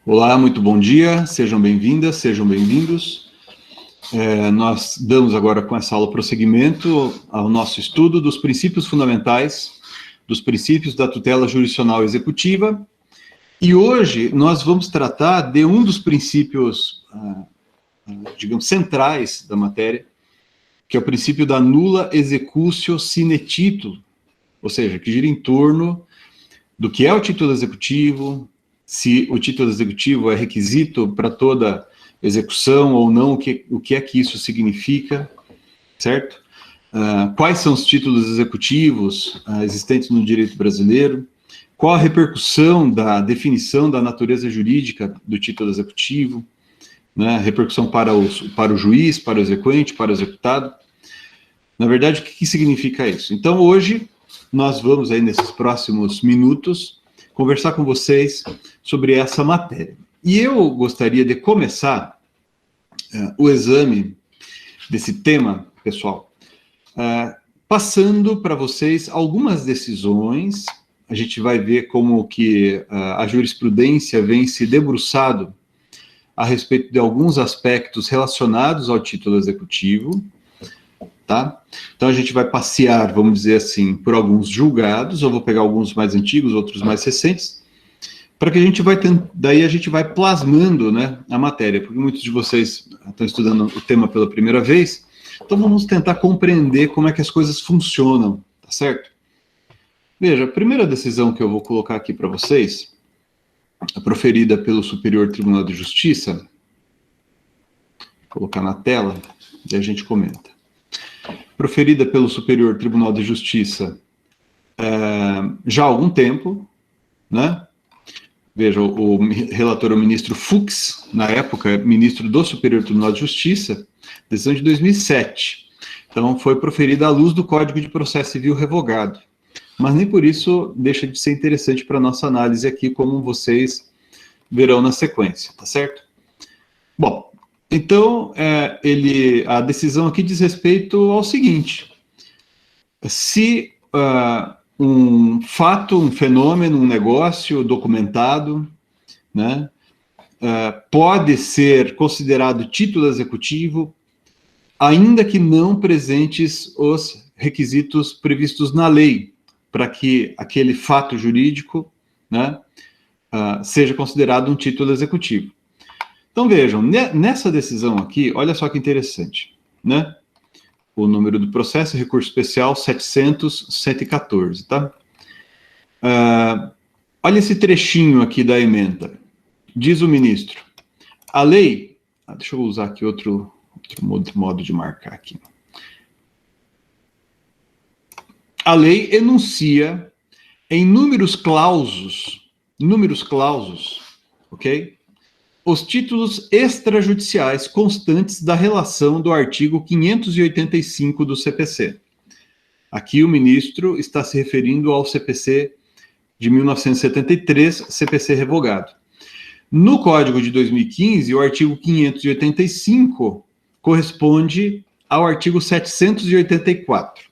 Olá, muito bom dia, sejam bem-vindas, sejam bem-vindos. Nós damos agora com essa aula prosseguimento ao nosso estudo dos princípios fundamentais, dos princípios da tutela jurisdicional executiva, e hoje nós vamos tratar de um dos princípios, digamos, centrais da matéria, que é o princípio da nulla executio sine titulo, ou seja, que gira em torno do que é o título executivo, se o título executivo é requisito para toda execução ou não, o que é que isso significa, certo? Quais são os títulos executivos existentes no direito brasileiro? Qual a repercussão da definição da natureza jurídica do título executivo? Né? Repercussão para o juiz, para o exequente, para o executado? Na verdade, o que significa isso? Então, hoje, nós vamos aí, nesses próximos minutos, conversar com vocês sobre essa matéria. E eu gostaria de começar o exame desse tema, pessoal, passando para vocês algumas decisões. A gente vai ver como que a jurisprudência vem se debruçado a respeito de alguns aspectos relacionados ao título executivo, tá? Então a gente vai passear, vamos dizer assim, por alguns julgados. Eu vou pegar alguns mais antigos, outros mais recentes, para que a gente vai daí a gente vai plasmando, né, a matéria, porque muitos de vocês estão estudando o tema pela primeira vez, então vamos tentar compreender como é que as coisas funcionam, tá certo? Veja, a primeira decisão que eu vou colocar aqui para vocês, proferida pelo Superior Tribunal de Justiça, vou colocar na tela e a gente comenta. Proferida pelo Superior Tribunal de Justiça já há algum tempo, né? Veja, o relator é o ministro Fux, na época, ministro do Superior Tribunal de Justiça, decisão de 2007. Então, foi proferida à luz do Código de Processo Civil revogado. Mas nem por isso deixa de ser interessante para a nossa análise aqui, como vocês verão na sequência, tá certo? Bom, então, a decisão aqui diz respeito ao seguinte: se um fato, um fenômeno, um negócio documentado, né, pode ser considerado título executivo, ainda que não presentes os requisitos previstos na lei, para que aquele fato jurídico, né, seja considerado um título executivo. Então vejam, nessa decisão aqui, olha só que interessante, né? O número do processo, recurso especial 700-114, tá? Olha esse trechinho aqui da ementa. Diz o ministro: a lei... deixa eu usar aqui outro modo de marcar aqui. A lei enuncia em números clausos, ok? Os títulos extrajudiciais constantes da relação do artigo 585 do CPC. Aqui o ministro está se referindo ao CPC de 1973, CPC revogado. No Código de 2015, o artigo 585 corresponde ao artigo 784.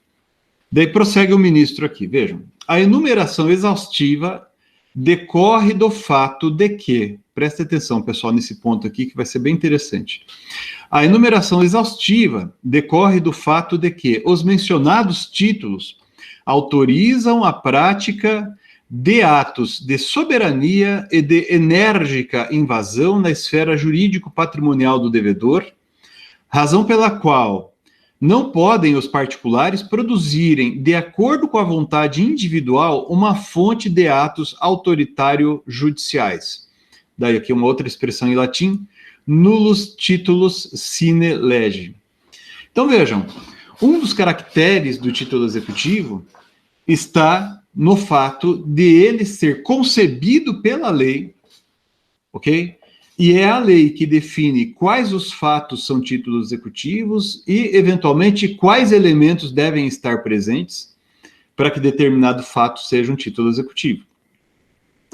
Daí prossegue o ministro aqui, vejam. A enumeração exaustiva decorre do fato de que, preste atenção, pessoal, nesse ponto aqui, que vai ser bem interessante. A enumeração exaustiva decorre do fato de que os mencionados títulos autorizam a prática de atos de soberania e de enérgica invasão na esfera jurídico-patrimonial do devedor, razão pela qual não podem os particulares produzirem, de acordo com a vontade individual, uma fonte de atos autoritário-judiciais. Daí aqui uma outra expressão em latim: nullus titulus sine lege. Então vejam, um dos caracteres do título executivo está no fato de ele ser concebido pela lei, ok? E é a lei que define quais os fatos são títulos executivos e, eventualmente, quais elementos devem estar presentes para que determinado fato seja um título executivo.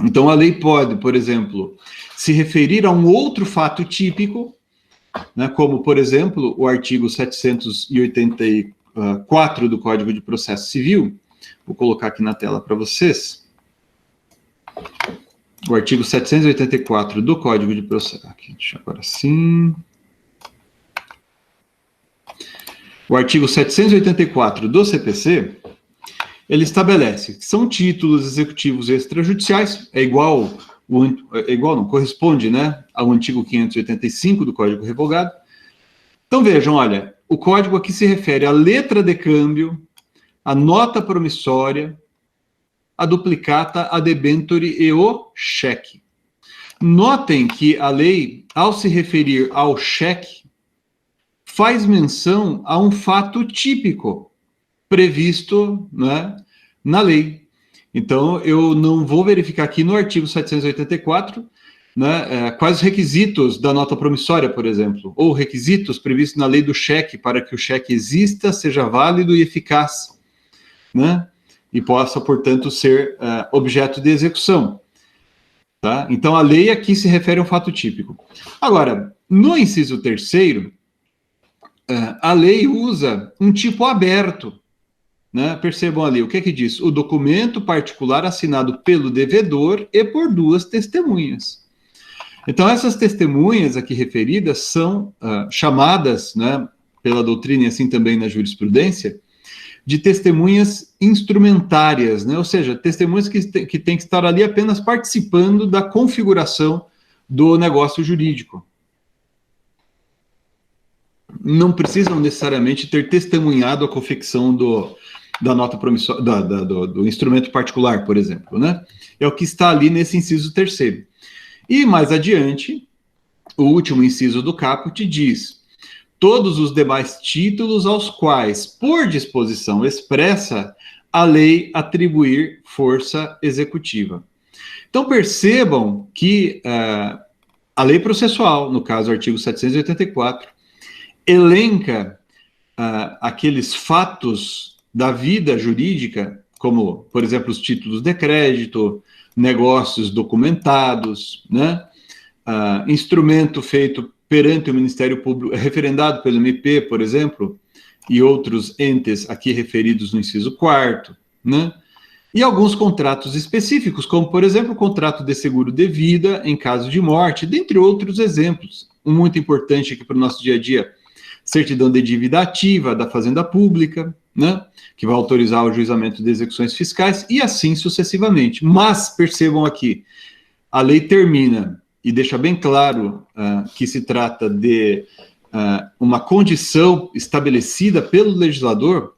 Então, a lei pode, por exemplo, se referir a um outro fato típico, né, como, por exemplo, o artigo 784 do Código de Processo Civil. Vou colocar aqui na tela para vocês. o artigo 784 do Código de Processo. Aqui, deixa eu agora sim. O artigo 784 do CPC, ele estabelece que são títulos executivos extrajudiciais, corresponde, né, ao antigo 585 do Código Revogado. Então vejam, olha, o código aqui se refere à letra de câmbio, à nota promissória, a duplicata, a debenture e o cheque. Notem que a lei, ao se referir ao cheque, faz menção a um fato típico previsto, né, na lei. Então, eu não vou verificar aqui no artigo 784, né, quais os requisitos da nota promissória, por exemplo, ou requisitos previstos na lei do cheque para que o cheque exista, seja válido e eficaz, né, e possa, portanto, ser objeto de execução. Tá? Então, a lei aqui se refere a um fato típico. Agora, no inciso 3º, a lei usa um tipo aberto. Né? Percebam ali, o que é que diz? O documento particular assinado pelo devedor e por duas testemunhas. Então, essas testemunhas aqui referidas são chamadas, né, pela doutrina e assim também na jurisprudência, de testemunhas instrumentárias, né? Ou seja, testemunhas que têm que estar ali apenas participando da configuração do negócio jurídico. Não precisam necessariamente ter testemunhado a confecção da nota promissória, do instrumento particular, por exemplo, né? É o que está ali nesse inciso 3º. E mais adiante, o último inciso do caput diz: todos os demais títulos aos quais, por disposição expressa, a lei atribuir força executiva. Então, percebam que a lei processual, no caso, o artigo 784, elenca aqueles fatos da vida jurídica, como, por exemplo, os títulos de crédito, negócios documentados, né? Instrumento feito perante o Ministério Público, referendado pelo MP, por exemplo, e outros entes aqui referidos no inciso 4º, né? E alguns contratos específicos, como, por exemplo, o contrato de seguro de vida em caso de morte, dentre outros exemplos. Um muito importante aqui para o nosso dia a dia, certidão de dívida ativa da Fazenda Pública, né? Que vai autorizar o juizamento de execuções fiscais, e assim sucessivamente. Mas, percebam aqui, a lei termina e deixa bem claro que se trata de uma condição estabelecida pelo legislador,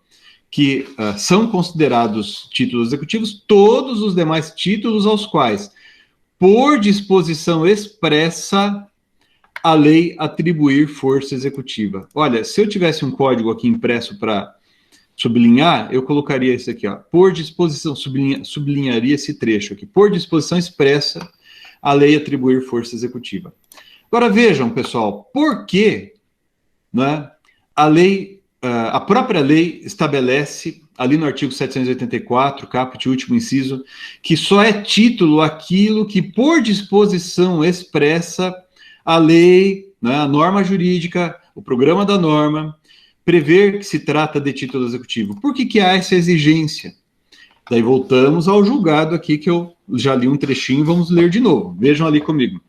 que são considerados títulos executivos todos os demais títulos aos quais, por disposição expressa, a lei atribuir força executiva. Olha, se eu tivesse um código aqui impresso para sublinhar, eu colocaria isso aqui, ó, por disposição, sublinharia esse trecho aqui, por disposição expressa, a lei atribuir força executiva. Agora vejam, pessoal, por que, né, a própria lei estabelece, ali no artigo 784, caput, último inciso, que só é título aquilo que, por disposição expressa, a lei, né, a norma jurídica, o programa da norma, prever que se trata de título executivo. Por que há essa exigência? Daí voltamos ao julgado aqui, que eu já li um trechinho, vamos ler de novo. Vejam ali comigo.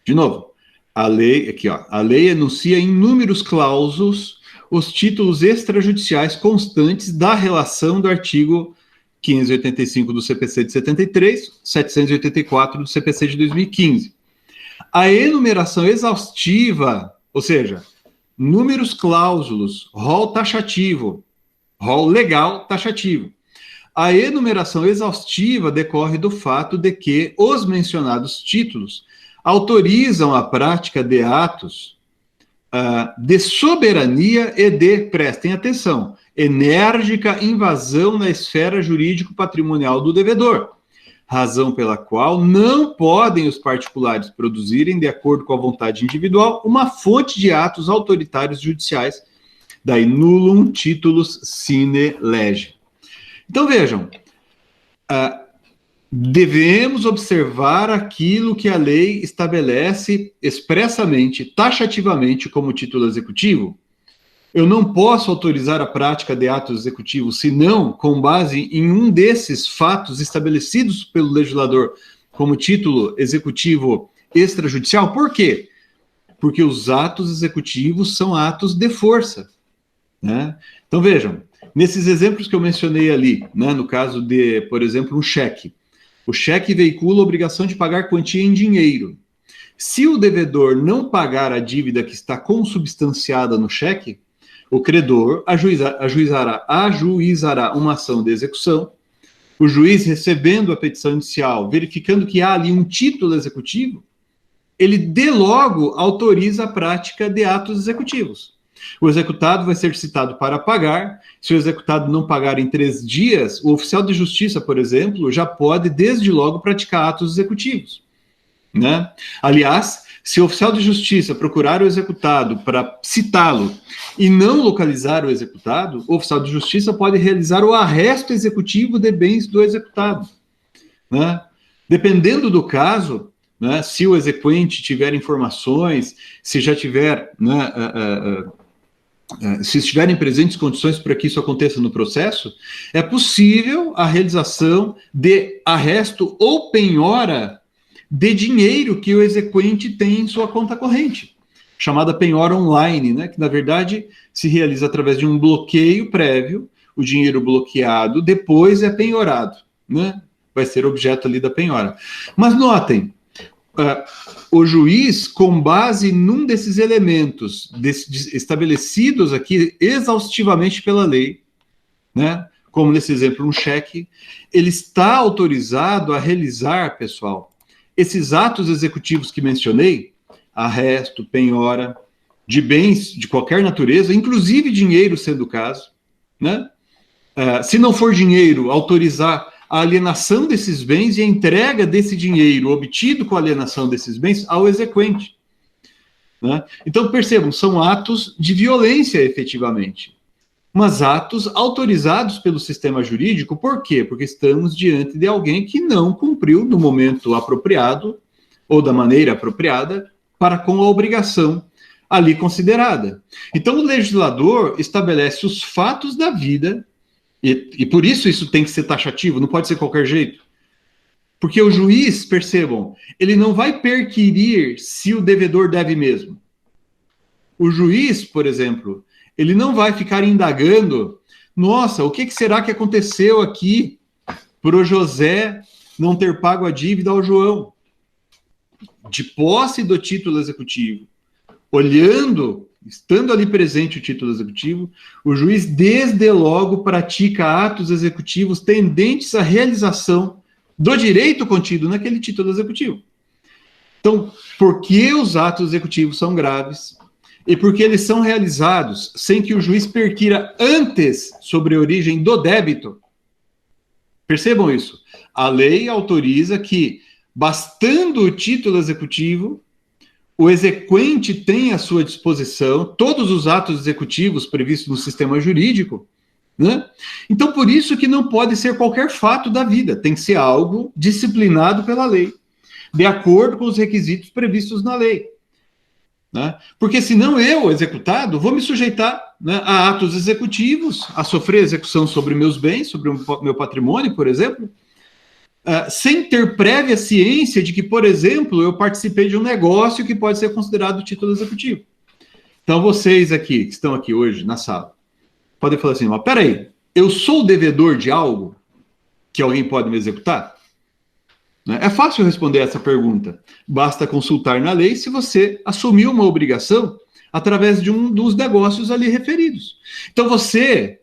De novo, a lei, aqui ó, a lei enuncia em inúmeros clausos os títulos extrajudiciais constantes da relação do artigo 585 do CPC de 73, 784 do CPC de 2015. A enumeração exaustiva, ou seja, números cláusulos, rol taxativo, rol legal taxativo. A enumeração exaustiva decorre do fato de que os mencionados títulos autorizam a prática de atos de soberania e de, prestem atenção, enérgica invasão na esfera jurídico-patrimonial do devedor, razão pela qual não podem os particulares produzirem, de acordo com a vontade individual, uma fonte de atos autoritários judiciais, daí nullum titulus sine lege. Então vejam, devemos observar aquilo que a lei estabelece expressamente, taxativamente, como título executivo. Eu não posso autorizar a prática de atos executivos, senão com base em um desses fatos estabelecidos pelo legislador como título executivo extrajudicial. Por quê? Porque os atos executivos são atos de força, né? Então, vejam, nesses exemplos que eu mencionei ali, né, no caso de, por exemplo, um cheque. O cheque veicula a obrigação de pagar quantia em dinheiro. Se o devedor não pagar a dívida que está consubstanciada no cheque, o credor ajuizará uma ação de execução. O juiz, recebendo a petição inicial, verificando que há ali um título executivo, ele de logo autoriza a prática de atos executivos. O executado vai ser citado para pagar. Se o executado não pagar em 3 dias, o oficial de justiça, por exemplo, já pode desde logo praticar atos executivos, né? Aliás, se o oficial de justiça procurar o executado para citá-lo e não localizar o executado, o oficial de justiça pode realizar o arresto executivo de bens do executado, né? Dependendo do caso, né, se o exequente tiver informações, se já tiver, né, se estiverem presentes condições para que isso aconteça no processo, é possível a realização de arresto ou penhora de dinheiro que o exequente tem em sua conta corrente, chamada penhora online, né, que na verdade se realiza através de um bloqueio prévio, o dinheiro bloqueado depois é penhorado, né, vai ser objeto ali da penhora. Mas notem, o juiz, com base num desses elementos estabelecidos aqui exaustivamente pela lei, né, como nesse exemplo um cheque, ele está autorizado a realizar, pessoal, esses atos executivos que mencionei, arresto, penhora, de bens de qualquer natureza, inclusive dinheiro sendo o caso, né? Se não for dinheiro, autorizar a alienação desses bens e a entrega desse dinheiro obtido com a alienação desses bens ao exequente, né? Então, percebam, são atos de violência, efetivamente, mas atos autorizados pelo sistema jurídico. Por quê? Porque estamos diante de alguém que não cumpriu no momento apropriado ou da maneira apropriada para com a obrigação ali considerada. Então, o legislador estabelece os fatos da vida. E por isso tem que ser taxativo, não pode ser qualquer jeito. Porque o juiz, percebam, ele não vai perquirir se o devedor deve mesmo. O juiz, por exemplo, ele não vai ficar indagando, nossa, o que será que aconteceu aqui para o José não ter pago a dívida ao João? De posse do título executivo, olhando, estando ali presente o título executivo, o juiz desde logo pratica atos executivos tendentes à realização do direito contido naquele título executivo. Então, por que os atos executivos são graves? E porque eles são realizados sem que o juiz perquira antes sobre a origem do débito. Percebam isso. A lei autoriza que, bastando o título executivo, o exequente tem à sua disposição todos os atos executivos previstos no sistema jurídico, né? Então, por isso que não pode ser qualquer fato da vida, tem que ser algo disciplinado pela lei, de acordo com os requisitos previstos na lei, né? Porque senão eu, executado, vou me sujeitar, né, a atos executivos, a sofrer execução sobre meus bens, sobre o meu patrimônio, por exemplo, sem ter prévia ciência de que, por exemplo, eu participei de um negócio que pode ser considerado título executivo. Então, vocês aqui, que estão aqui hoje na sala, podem falar assim, mas peraí, eu sou devedor de algo que alguém pode me executar? É fácil responder essa pergunta. Basta consultar na lei se você assumiu uma obrigação através de um dos negócios ali referidos. Então, você,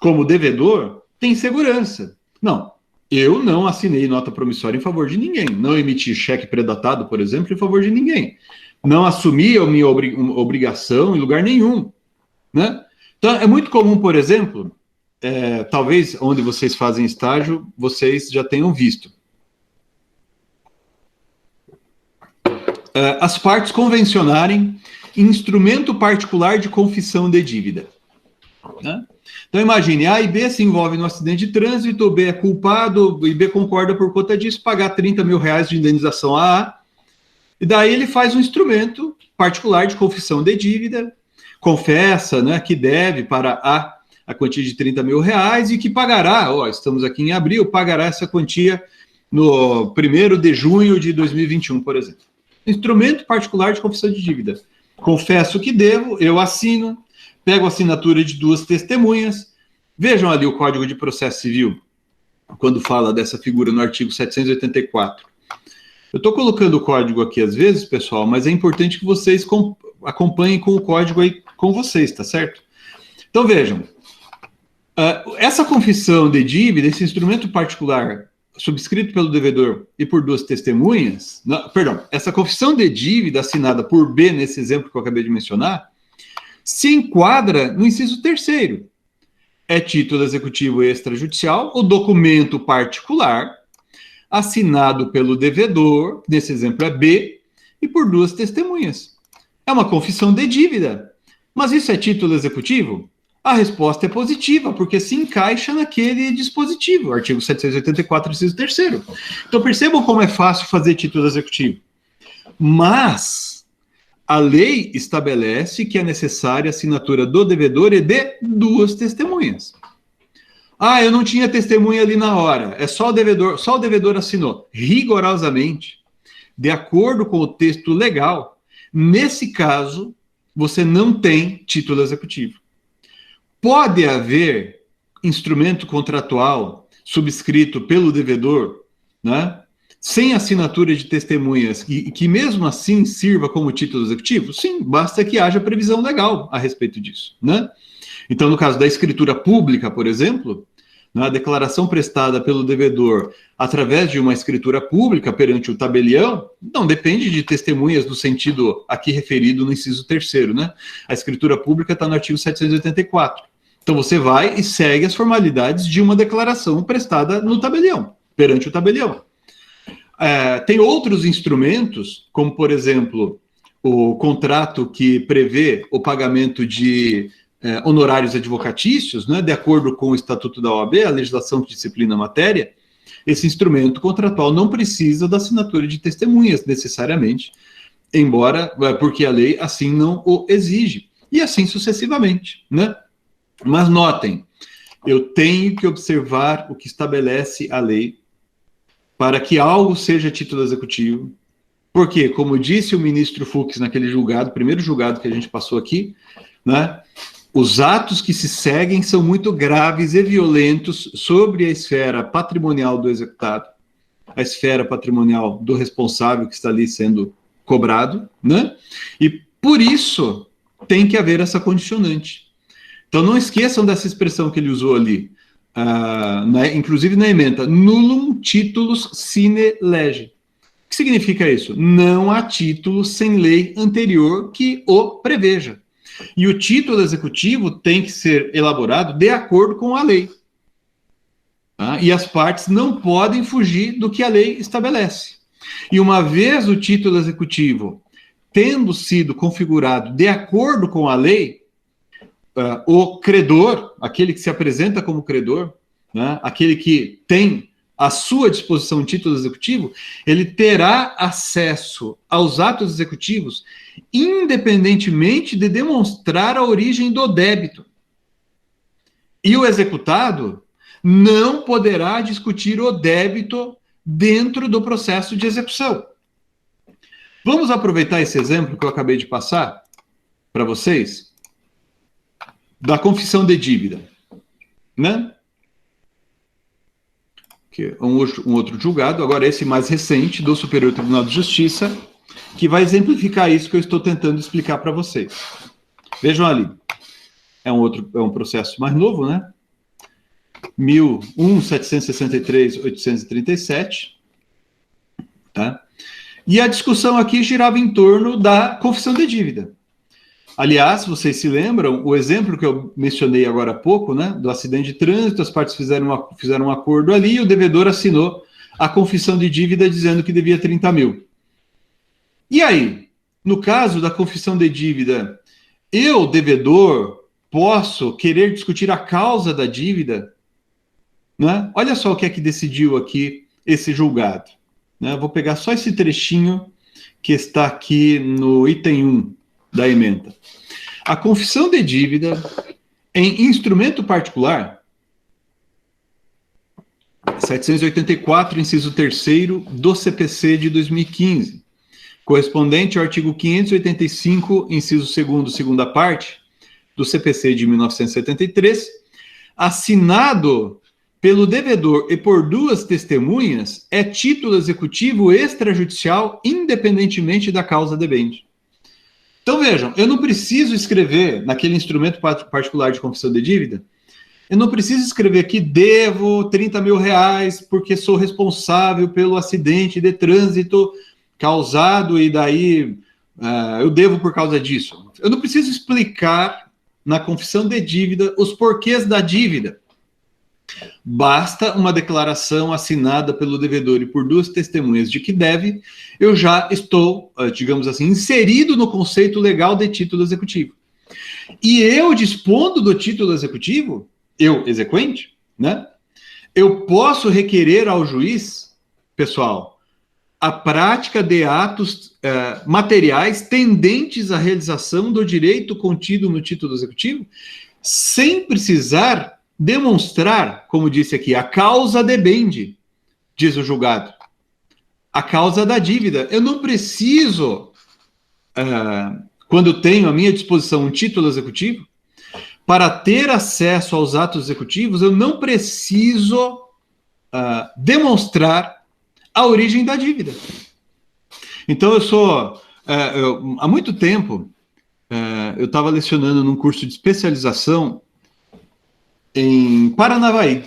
como devedor, tem segurança. Não, eu não assinei nota promissória em favor de ninguém. Não emiti cheque predatado, por exemplo, em favor de ninguém. Não assumi a minha obrigação em lugar nenhum, né? Então, é muito comum, por exemplo, talvez onde vocês fazem estágio, vocês já tenham visto. As partes convencionarem instrumento particular de confissão de dívida, né? Então, imagine, A e B se envolvem no acidente de trânsito, o B é culpado, e B concorda por conta disso, pagar 30 mil reais de indenização a, e daí ele faz um instrumento particular de confissão de dívida, confessa, né, que deve para a quantia de 30 mil reais e que pagará, estamos aqui em abril, pagará essa quantia no 1º de junho de 2021, por exemplo. Instrumento particular de confissão de dívida. Confesso que devo, eu assino, pego a assinatura de 2 testemunhas. Vejam ali o Código de Processo Civil, quando fala dessa figura no artigo 784. Eu estou colocando o código aqui às vezes, pessoal, mas é importante que vocês acompanhem com o código aí com vocês, tá certo? Então vejam, essa confissão de dívida, esse instrumento particular subscrito pelo devedor e por 2 testemunhas, essa confissão de dívida assinada por B, nesse exemplo que eu acabei de mencionar, se enquadra no inciso 3º. É título executivo extrajudicial, o documento particular, assinado pelo devedor, nesse exemplo é B, e por 2 testemunhas. É uma confissão de dívida. Mas isso é título executivo? A resposta é positiva, porque se encaixa naquele dispositivo, artigo 784, inciso 3º. Então percebam como é fácil fazer título executivo. Mas a lei estabelece que é necessária a assinatura do devedor e de 2 testemunhas. Eu não tinha testemunha ali na hora, só o devedor assinou. Rigorosamente, de acordo com o texto legal, nesse caso, você não tem título executivo. Pode haver instrumento contratual subscrito pelo devedor, né, sem assinatura de testemunhas, e que mesmo assim sirva como título executivo? Sim, basta que haja previsão legal a respeito disso, né? Então, no caso da escritura pública, por exemplo, a declaração prestada pelo devedor através de uma escritura pública perante o tabelião não depende de testemunhas no sentido aqui referido no inciso 3º, né? A escritura pública está no artigo 784. Então você vai e segue as formalidades de uma declaração prestada no tabelião, perante o tabelião. Tem outros instrumentos, como por exemplo, o contrato que prevê o pagamento de honorários advocatícios, né, de acordo com o Estatuto da OAB, a legislação que disciplina a matéria. Esse instrumento contratual não precisa da assinatura de testemunhas, necessariamente, porque a lei assim não o exige, e assim sucessivamente, né? Mas notem, eu tenho que observar o que estabelece a lei para que algo seja título executivo, porque, como disse o ministro Fux naquele julgado, primeiro julgado que a gente passou aqui, né, os atos que se seguem são muito graves e violentos sobre a esfera patrimonial do executado, a esfera patrimonial do responsável que está ali sendo cobrado, né? E por isso tem que haver essa condicionante. Então não esqueçam dessa expressão que ele usou ali, inclusive na ementa, nullum titulus sine lege. O que significa isso? Não há título sem lei anterior que o preveja. E o título executivo tem que ser elaborado de acordo com a lei. E as partes não podem fugir do que a lei estabelece. E uma vez o título executivo tendo sido configurado de acordo com a lei, o credor, aquele que se apresenta como credor, né, aquele que tem à sua disposição um título executivo, ele terá acesso aos atos executivos independentemente de demonstrar a origem do débito. E o executado não poderá discutir o débito dentro do processo de execução. Vamos aproveitar esse exemplo que eu acabei de passar para vocês, da confissão de dívida, né? Que é um outro julgado, agora esse mais recente, do Superior Tribunal de Justiça, que vai exemplificar isso que eu estou tentando explicar para vocês. Vejam ali, é um processo mais novo, né? 1.763.837, tá? E a discussão aqui girava em torno da confissão de dívida. Aliás, vocês se lembram, o exemplo que eu mencionei agora há pouco, né, do acidente de trânsito, as partes fizeram um acordo ali e o devedor assinou a confissão de dívida dizendo que devia 30 mil. E aí, no caso da confissão de dívida, eu, devedor, posso querer discutir a causa da dívida, né? Olha só o que é que decidiu aqui esse julgado, né? Vou pegar só esse trechinho que está aqui no item 1 da ementa. A confissão de dívida em instrumento particular 784, inciso 3º do CPC de 2015, correspondente ao artigo 585, inciso 2º, segunda parte, do CPC de 1973, assinado pelo devedor e por duas testemunhas, é título executivo extrajudicial, independentemente da causa debente. Então, vejam, eu não preciso escrever naquele instrumento particular de confissão de dívida, eu não preciso escrever que devo 30 mil reais porque sou responsável pelo acidente de trânsito causado e daí eu devo por causa disso. Eu não preciso explicar na confissão de dívida os porquês da dívida. Basta uma declaração assinada pelo devedor e por duas testemunhas de que deve, eu já estou, digamos assim, inserido no conceito legal de título executivo. E eu dispondo do título executivo, eu, exequente, né? Eu posso requerer ao juiz, pessoal, a prática de atos materiais tendentes à realização do direito contido no título executivo, sem precisar demonstrar, como disse aqui, a causa debende, diz o julgado. A causa da dívida. Eu não preciso, quando tenho à minha disposição um título executivo, para ter acesso aos atos executivos, eu não preciso demonstrar a origem da dívida. Então, há muito tempo, eu estava lecionando num curso de especialização em Paranavaí.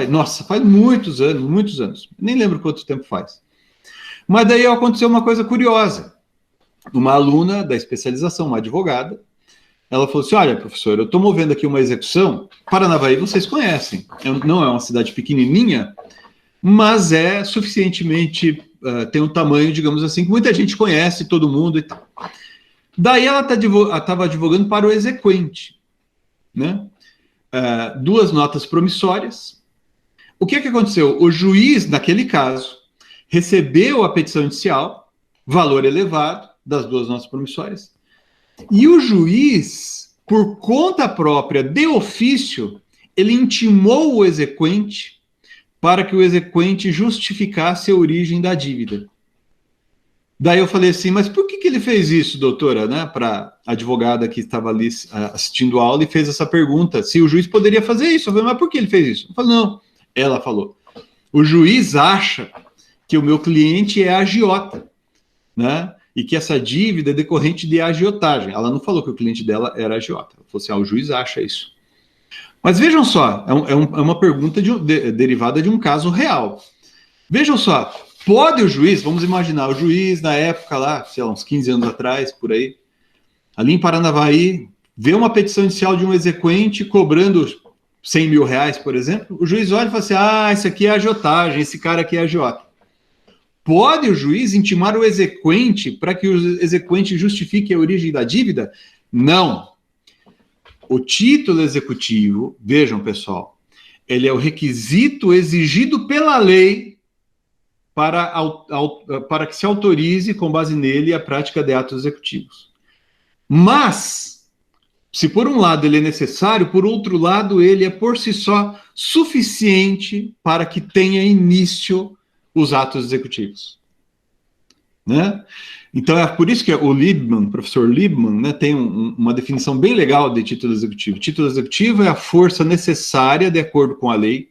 Nossa, faz muitos anos. Nem lembro quanto tempo faz. Mas daí aconteceu uma coisa curiosa. Uma aluna da especialização, uma advogada, ela falou assim, olha, professor, eu estou movendo aqui uma execução. Paranavaí vocês conhecem. Não é uma cidade pequenininha, mas é suficientemente, tem um tamanho, digamos assim, que muita gente conhece, todo mundo e tal. Daí ela estava advogando para o exequente, né? Duas notas promissórias. O que aconteceu? O juiz, naquele caso, recebeu a petição inicial, valor elevado, das duas notas promissórias, e o juiz, por conta própria, de ofício, ele intimou o exequente para que o exequente justificasse a origem da dívida. Daí eu falei assim, mas por que ele fez isso, doutora? Né? Para a advogada que estava ali assistindo a aula e fez essa pergunta, se o juiz poderia fazer isso. Eu falei, mas por que ele fez isso? Eu falei, não. Ela falou, o juiz acha que o meu cliente é agiota, né? E que essa dívida é decorrente de agiotagem. Ela não falou que o cliente dela era agiota. Ela falou assim, o juiz acha isso. Mas vejam só, é uma pergunta derivada de um caso real. Vejam só, pode o juiz, vamos imaginar, o juiz na época lá, sei lá, uns 15 anos atrás, por aí, ali em Paranavaí, vê uma petição inicial de um exequente cobrando 100 mil reais, por exemplo, o juiz olha e fala assim, esse aqui é agiotagem, esse cara aqui é agiota. Pode o juiz intimar o exequente para que o exequente justifique a origem da dívida? Não. O título executivo, vejam, pessoal, ele é o requisito exigido pela lei para que se autorize, com base nele, a prática de atos executivos. Mas, se por um lado ele é necessário, por outro lado ele é por si só suficiente para que tenha início os atos executivos. Né? Então é por isso que o professor Liebman, né, tem uma definição bem legal de título executivo. Título executivo é a força necessária de acordo com a lei,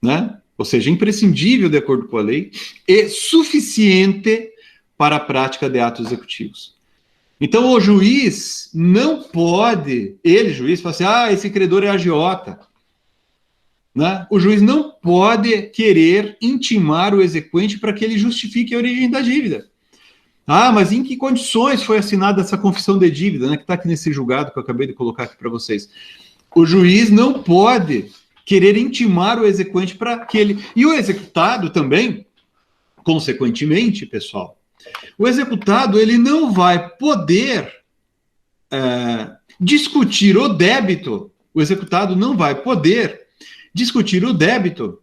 né? Ou seja, imprescindível de acordo com a lei e suficiente para a prática de atos executivos. Então o juiz não pode, juiz, falar assim, esse credor é agiota. Né? O juiz não pode querer intimar o exequente para que ele justifique a origem da dívida. Mas em que condições foi assinada essa confissão de dívida, né, que está aqui nesse julgado que eu acabei de colocar aqui para vocês? O juiz não pode querer intimar o exequente para que ele... E o executado também, consequentemente, pessoal, o executado ele não vai poder discutir o débito, o executado não vai poder discutir o débito.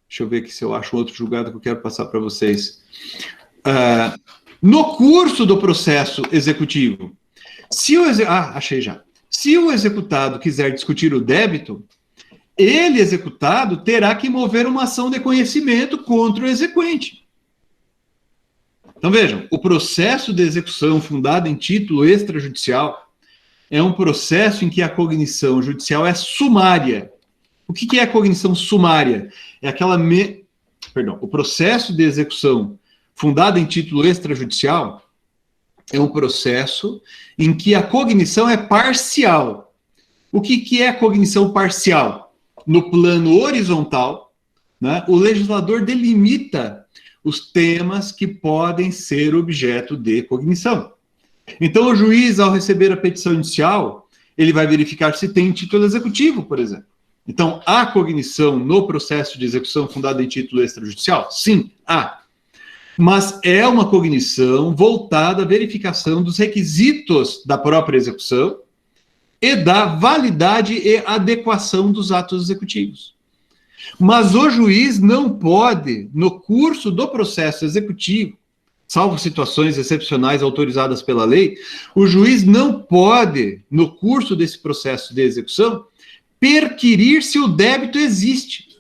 Deixa eu ver aqui se eu acho outro julgado que eu quero passar para vocês. No curso do processo executivo, achei já. Se o executado quiser discutir o débito, ele, executado, terá que mover uma ação de conhecimento contra o exequente. Então, vejam, o processo de execução fundado em título extrajudicial é um processo em que a cognição judicial é sumária. O que é a cognição sumária? É aquela... O processo de execução fundado em título extrajudicial é um processo em que a cognição é parcial. O que é a cognição parcial? No plano horizontal, né, o legislador delimita os temas que podem ser objeto de cognição. Então, o juiz, ao receber a petição inicial, ele vai verificar se tem título executivo, por exemplo. Então, há cognição no processo de execução fundado em título extrajudicial? Sim, há. Mas é uma cognição voltada à verificação dos requisitos da própria execução e da validade e adequação dos atos executivos. Mas o juiz não pode, no curso do processo executivo, salvo situações excepcionais autorizadas pela lei, o juiz não pode, no curso desse processo de execução, perquirir se o débito existe.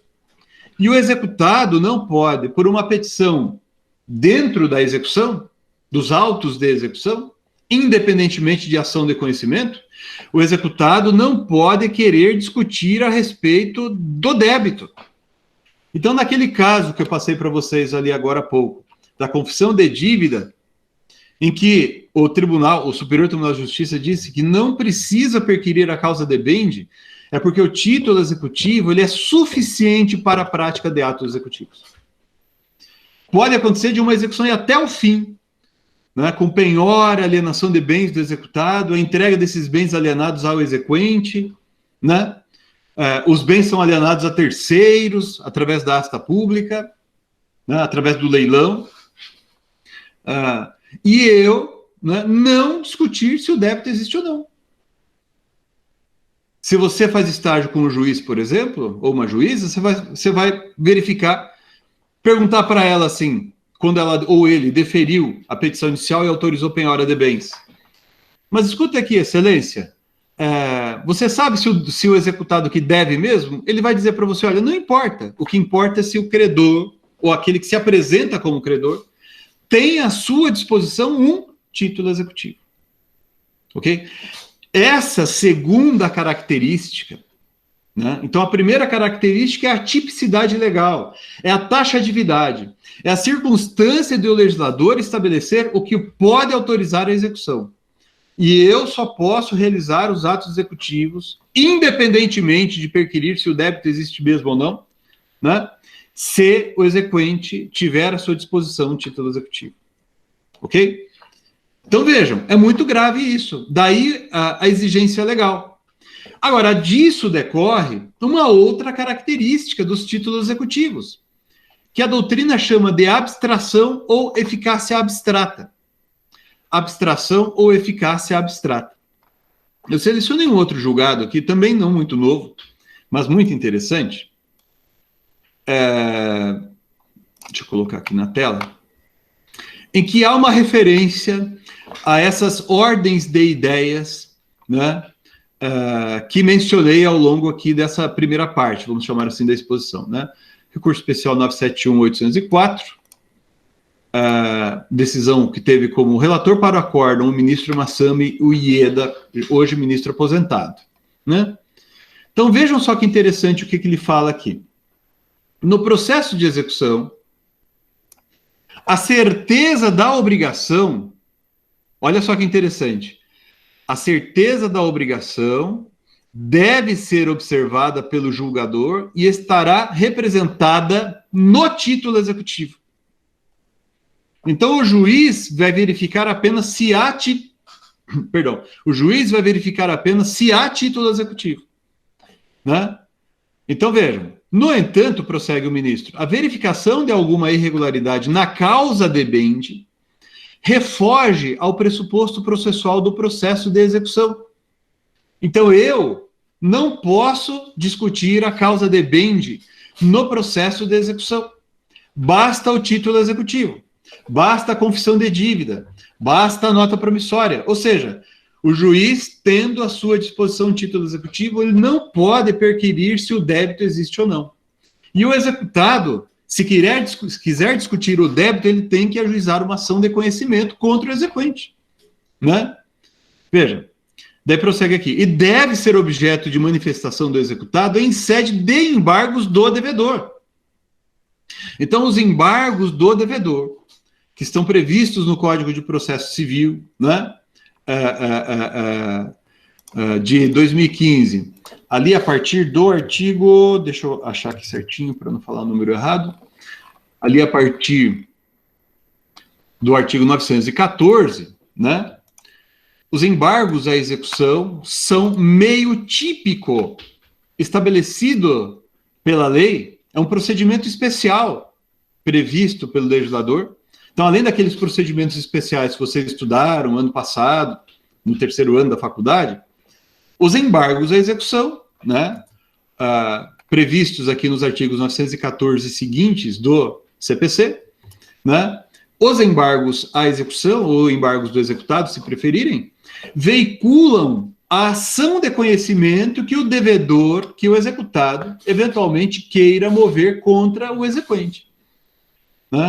E o executado não pode, por uma petição dentro da execução, dos autos de execução, independentemente de ação de conhecimento, o executado não pode querer discutir a respeito do débito. Então, naquele caso que eu passei para vocês ali agora há pouco, da confissão de dívida, em que o Superior Tribunal de Justiça disse que não precisa perquirir a causa debende, é porque o título executivo ele é suficiente para a prática de atos executivos. Pode acontecer de uma execução e até o fim, né, com penhora, alienação de bens do executado, a entrega desses bens alienados ao exequente, né? Os bens são alienados a terceiros, através da asta pública, né, através do leilão, e eu, né, não discutir se o débito existe ou não. Se você faz estágio com um juiz, por exemplo, ou uma juíza, você vai verificar, perguntar para ela assim, quando ela ou ele deferiu a petição inicial e autorizou penhora de bens. Mas escuta aqui, excelência, você sabe se o executado que deve mesmo, ele vai dizer para você, olha, não importa, o que importa é se o credor, ou aquele que se apresenta como credor, tem à sua disposição um título executivo. Ok? Essa segunda característica, né? Então, a primeira característica é a tipicidade legal, é a taxatividade, é a circunstância do legislador estabelecer o que pode autorizar a execução. E eu só posso realizar os atos executivos, independentemente de perquirir se o débito existe mesmo ou não, né? Se o exequente tiver à sua disposição um título executivo. Ok? Então, vejam, é muito grave isso. Daí a exigência legal. Agora, disso decorre uma outra característica dos títulos executivos, que a doutrina chama de abstração ou eficácia abstrata. Abstração ou eficácia abstrata. Eu selecionei um outro julgado aqui, também não muito novo, mas muito interessante. Deixa eu colocar aqui na tela. Em que há uma referência a essas ordens de ideias, né, que mencionei ao longo aqui dessa primeira parte, vamos chamar assim, da exposição, né? Recurso especial 971-804, decisão que teve como relator para o acórdão o ministro Masami Uieda, hoje ministro aposentado, né? Então vejam só que interessante o que ele fala aqui. No processo de execução, a certeza da obrigação, olha só que interessante, a certeza da obrigação deve ser observada pelo julgador e estará representada no título executivo. Então, o juiz vai verificar apenas se há o juiz vai verificar apenas se há título executivo, né? Então, vejam, no entanto, prossegue o ministro, a verificação de alguma irregularidade na causa debende refoge ao pressuposto processual do processo de execução. Então, eu não posso discutir a causa debende no processo de execução. Basta o título executivo, basta a confissão de dívida, basta a nota promissória. Ou seja, O juiz, tendo à sua disposição um título executivo, ele não pode perquirir se o débito existe ou não. E o executado, se quiser discutir o débito, ele tem que ajuizar uma ação de conhecimento contra o exequente, né? Veja, daí prossegue aqui. E deve ser objeto de manifestação do executado em sede de embargos do devedor. Então, os embargos do devedor, que estão previstos no Código de Processo Civil, né? De 2015, ali a partir do artigo, deixa eu achar aqui certinho para não falar o número errado, ali a partir do artigo 914, né, os embargos à execução são meio típico estabelecido pela lei, é um procedimento especial previsto pelo legislador. Então, além daqueles procedimentos especiais que vocês estudaram ano passado, no terceiro ano da faculdade, os embargos à execução, né, previstos aqui nos artigos 914 e seguintes do CPC, né, os embargos à execução, ou embargos do executado, se preferirem, veiculam a ação de conhecimento que o devedor, que o executado, eventualmente queira mover contra o exequente.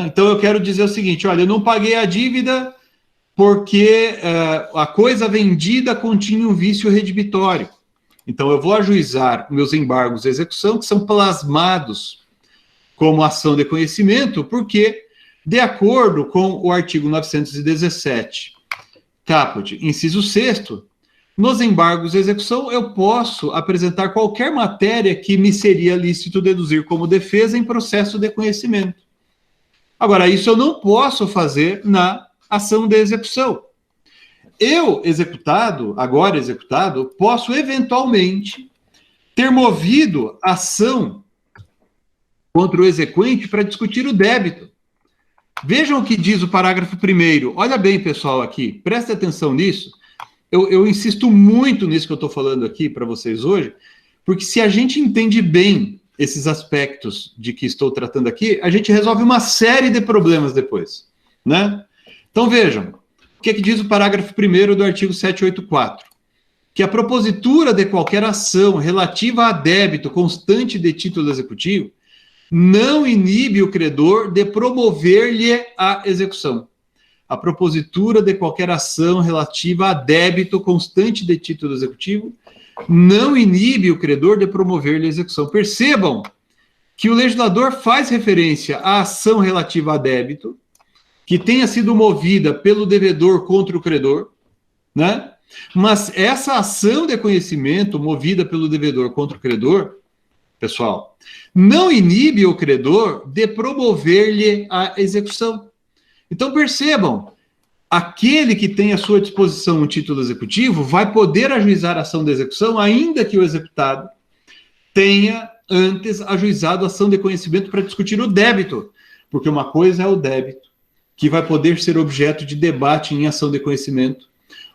Então, eu quero dizer o seguinte, olha, eu não paguei a dívida porque a coisa vendida continha um vício redibitório. Então, eu vou ajuizar meus embargos de execução, que são plasmados como ação de conhecimento, porque, de acordo com o artigo 917, caput, inciso 6º, nos embargos de execução, eu posso apresentar qualquer matéria que me seria lícito deduzir como defesa em processo de conhecimento. Agora, isso eu não posso fazer na ação de execução. Eu, agora executado, posso eventualmente ter movido ação contra o exequente para discutir o débito. Vejam o que diz o parágrafo 1º. Olha bem, pessoal, aqui, preste atenção nisso. Eu insisto muito nisso que eu estou falando aqui para vocês hoje, porque se a gente entende bem esses aspectos de que estou tratando aqui, a gente resolve uma série de problemas depois, né? Então, vejam, o que diz o parágrafo 1º do artigo 784? Que a propositura de qualquer ação relativa a débito constante de título executivo não inibe o credor de promover-lhe a execução. A propositura de qualquer ação relativa a débito constante de título executivo não inibe o credor de promover-lhe a execução. Percebam que o legislador faz referência à ação relativa a débito, que tenha sido movida pelo devedor contra o credor, né? Mas essa ação de conhecimento movida pelo devedor contra o credor, pessoal, não inibe o credor de promover-lhe a execução. Então, percebam, aquele que tem à sua disposição um título executivo vai poder ajuizar a ação de execução, ainda que o executado tenha antes ajuizado a ação de conhecimento para discutir o débito, porque uma coisa é o débito, que vai poder ser objeto de debate em ação de conhecimento.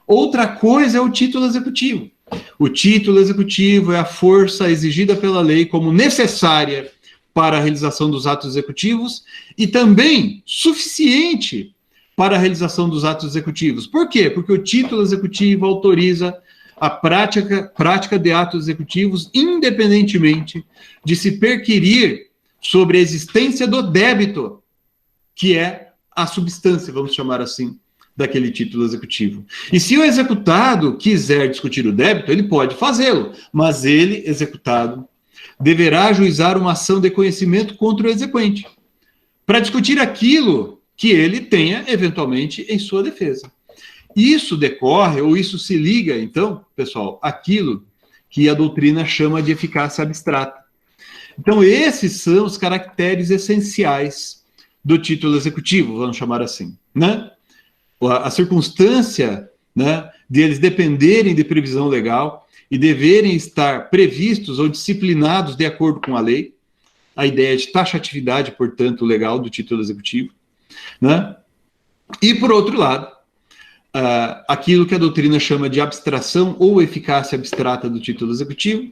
Outra coisa é o título executivo. O título executivo é a força exigida pela lei como necessária para a realização dos atos executivos e também suficiente para a realização dos atos executivos. Por quê? Porque o título executivo autoriza a prática de atos executivos independentemente de se perquirir sobre a existência do débito, que é a substância, vamos chamar assim, daquele título executivo. E se o executado quiser discutir o débito, ele pode fazê-lo, mas ele, executado, deverá ajuizar uma ação de conhecimento contra o exequente, para discutir aquilo que ele tenha, eventualmente, em sua defesa. Isso decorre, ou isso se liga, então, pessoal, àquilo que a doutrina chama de eficácia abstrata. Então, esses são os caracteres essenciais do título executivo, vamos chamar assim, né? A circunstância, né, de eles dependerem de previsão legal e deverem estar previstos ou disciplinados de acordo com a lei, a ideia de taxatividade, portanto, legal do título executivo, né? E, por outro lado, aquilo que a doutrina chama de abstração ou eficácia abstrata do título executivo,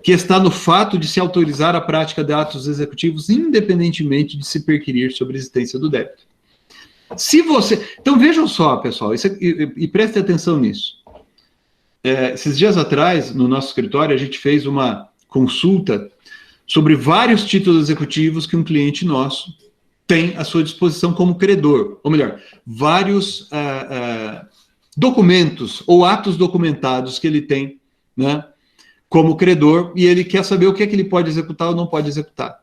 que está no fato de se autorizar a prática de atos executivos independentemente de se perquirir sobre a existência do débito. Se você... Então, vejam só, pessoal, e prestem atenção nisso. esses dias atrás, no nosso escritório, a gente fez uma consulta sobre vários títulos executivos que um cliente nosso tem à sua disposição como credor, ou melhor, vários documentos ou atos documentados que ele tem, né, como credor, e ele quer saber o que é que ele pode executar ou não pode executar.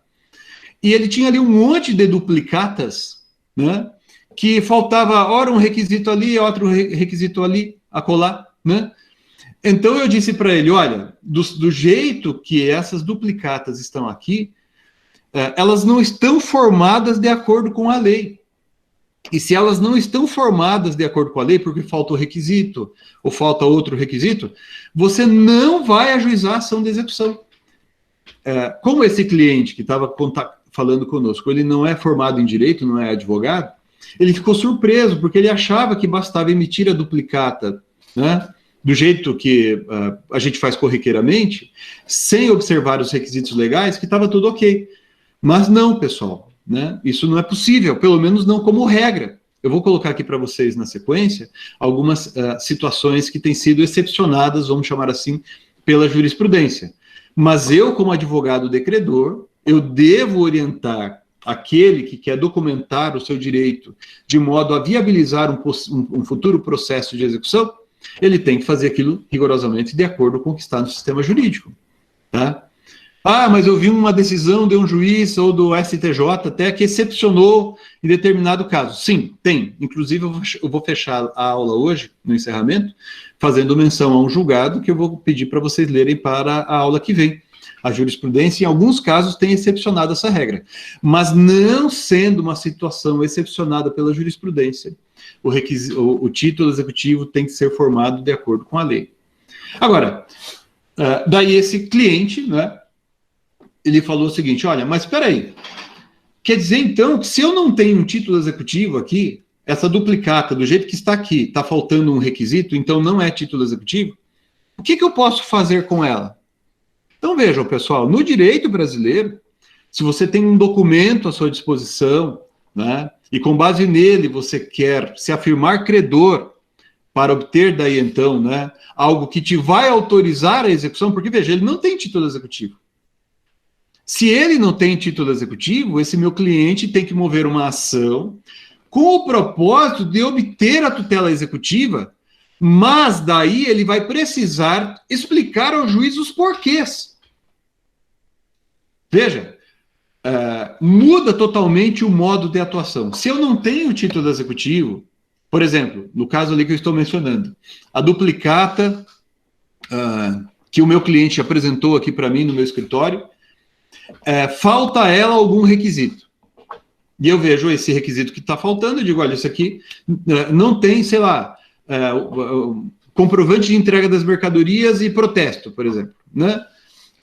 E ele tinha ali um monte de duplicatas, né, que faltava, ora um requisito ali, outro requisito ali, acolá, né? Então eu disse para ele, olha, do jeito que essas duplicatas estão aqui, elas não estão formadas de acordo com a lei. E se elas não estão formadas de acordo com a lei, porque falta o requisito, ou falta outro requisito, você não vai ajuizar a ação de execução. Como esse cliente que estava falando conosco, ele não é formado em direito, não é advogado, ele ficou surpreso, porque ele achava que bastava emitir a duplicata, né, do jeito que a gente faz corriqueiramente, sem observar os requisitos legais, que estava tudo ok. Mas não, pessoal, né? Isso não é possível, pelo menos não como regra. Eu vou colocar aqui para vocês na sequência algumas situações que têm sido excepcionadas, vamos chamar assim, pela jurisprudência. Mas eu, como advogado de credor, eu devo orientar aquele que quer documentar o seu direito de modo a viabilizar um futuro processo de execução, ele tem que fazer aquilo rigorosamente de acordo com o que está no sistema jurídico, tá? Ah, mas eu vi uma decisão de um juiz ou do STJ até que excepcionou em determinado caso. Sim, tem. Inclusive, eu vou fechar a aula hoje, no encerramento, fazendo menção a um julgado que eu vou pedir para vocês lerem para a aula que vem. A jurisprudência, em alguns casos, tem excepcionado essa regra. Mas não sendo uma situação excepcionada pela jurisprudência, o título executivo tem que ser formado de acordo com a lei. Agora, daí esse cliente, né, ele falou o seguinte, olha, mas espera aí, quer dizer então que se eu não tenho um título executivo aqui, essa duplicata, do jeito que está aqui, está faltando um requisito, então não é título executivo, o que eu posso fazer com ela? Então vejam, pessoal, no direito brasileiro, se você tem um documento à sua disposição, né, e com base nele você quer se afirmar credor para obter daí então, né, algo que te vai autorizar a execução, porque veja, ele não tem título executivo. Se ele não tem título executivo, esse meu cliente tem que mover uma ação com o propósito de obter a tutela executiva, mas daí ele vai precisar explicar ao juiz os porquês. Veja, muda totalmente o modo de atuação. Se eu não tenho título executivo, por exemplo, no caso ali que eu estou mencionando, a duplicata que o meu cliente apresentou aqui para mim no meu escritório, falta a ela algum requisito. E eu vejo esse requisito que está faltando, eu digo, olha, isso aqui não tem, sei lá, comprovante de entrega das mercadorias e protesto, por exemplo, né?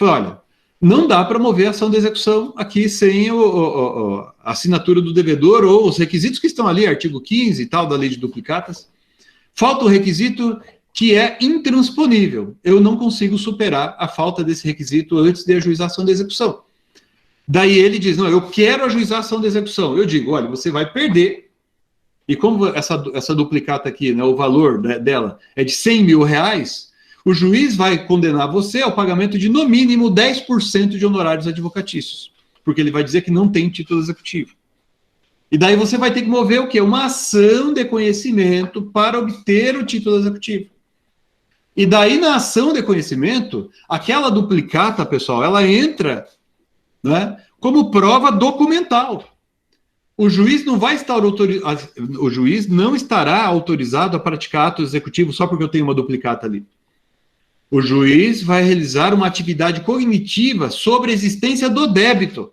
Olha, não dá para mover a ação de execução aqui sem a assinatura do devedor ou os requisitos que estão ali, artigo 15 e tal, da lei de duplicatas. Falta o requisito que é intransponível. Eu não consigo superar a falta desse requisito antes de ajuizar a ação de execução. Daí ele diz, não, eu quero ajuizar a ação de execução. Eu digo, olha, você vai perder. E como essa duplicata aqui, né, o valor dela é de R$100 mil, o juiz vai condenar você ao pagamento de, no mínimo, 10% de honorários advocatícios. Porque ele vai dizer que não tem título executivo. E daí você vai ter que mover o quê? Uma ação de conhecimento para obter o título executivo. E daí, na ação de conhecimento, aquela duplicata, pessoal, ela entra, né, como prova documental. O juiz não vai estar o juiz não estará autorizado a praticar ato executivo só porque eu tenho uma duplicata ali. O juiz vai realizar uma atividade cognitiva sobre a existência do débito,